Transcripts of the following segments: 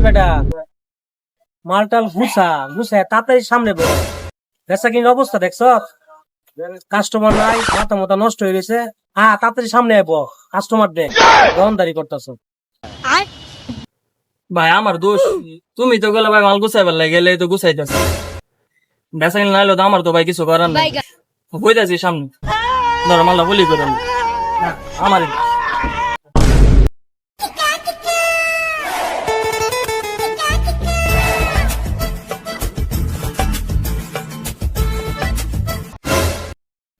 বেটা মালটাল গুছা গুছা তাড়াতাড়ি সামনে বল। বেচা কিনার অবস্থা দেখছ, কাস্টমার নাই, মাথা মাথা নষ্ট হয়ে গেছে। হ্যাঁ তাড়াতাড়ি সামনে আইব, কাস্টমার দেখ দোকানদারি করতেছ। ভাই আমার দোষ, তুমি তো গেলে ভাই মাল গুছাইবার লাগে, গেলে তো গুছাইতেছ। বেচা কিনা নাইলো তো আমার তো ভাই কিছু করার নাই। বইতাছি সামনে, ধরো মালটা বলি করে আমার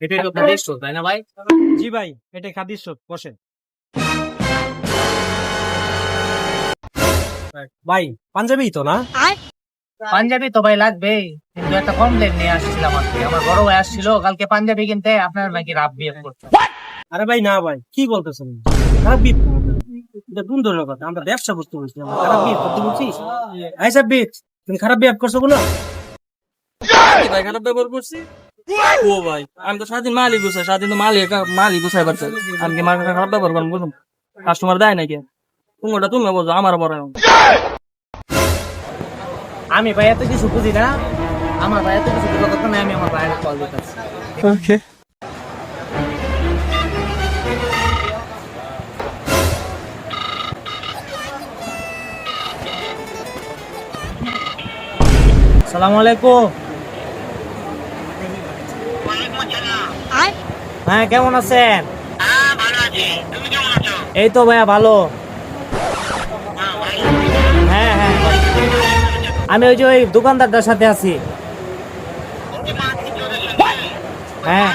এটাই তো খাদিস তাই না ভাই? জি ভাই, এটাই খাদিস বসেন। ভাই পাঞ্জাবি তো না? পাঞ্জাবি তো ভাই লাগবে, কিন্তু একটা কমপ্লেন নিয়ে আসছিলাম আর কি। আমার বড় ভাই আসছিল কালকে পাঞ্জাবি কিনতে, আপনার নাকি রাব বিয়ে করছে। আরে ভাই না ভাই, কি বলতেছেন? খারাপ বিয়ে এটা কোন ধরনের কথা? আমরা ব্যবসা করতে বলছি, আমরা খারাপ বিয়ে করতে বলছি? আইসা বিয়ে তুমি খারাপ বিয়ে করছো কোনো? ভাই খারাপ ব্যবহার করছি। ও ভাই আমি তো সারাদিন মালই গুছাই, সারাদিন তো মালই গুছাই পারছি। আমি কি মাল খারাপ ব্যবহার করবো? বুঝুন কাস্টমার দেয় নাকি? তুমিটা তুমি বলছো আমার বড়। আমি ভাই এত কিছু বুঝি না, আমার ভাই এত কিছু বুঝার কথা নাই। আমি আমার ভাইয়ের কল দিতেছি। ওকে আসসালামু আলাইকুম। হ্যাঁ কেমন আছেন? এই তো ভাইয়া ভালো। হ্যাঁ হ্যাঁ আমি ওই যে ওই দোকানদারটার সাথে আছি। হ্যাঁ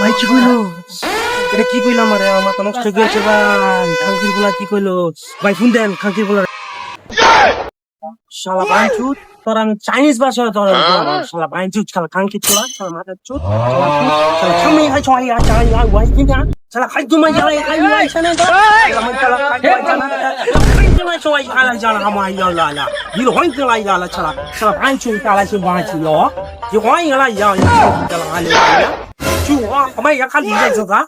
ভাই কি কইলো? এটা কি কইলো? আমার মাথা নষ্ট হয়ে গেছে ভাই। খাঙ্কির গুলা কি কইলো? ভাই ফোন দেন খাঙ্কির গুলা। শালা বাইচুত, তোর আমি চাইনিজ ভাষায় তোর শালা বাইচুত, শালা খাঙ্কির গুলা, শালা মাথার চুত, শালা সামনে হাই ছয় হাই চাই হাই ওয়াই কিনা, শালা খাই তুমি যাই হাই ওয়াই শালা তো, শালা খাই ওয়াই শালা, খাই তুমি ছয় হাই শালা হামাই লা লা লা, ইল হই লা লা লা শালা, শালা বাইচুত শালা সে বাইচুত লো, ই হই লা ইয়া ইয়া শালা হাই লা লা, চু হা, 我们也看你认识啥？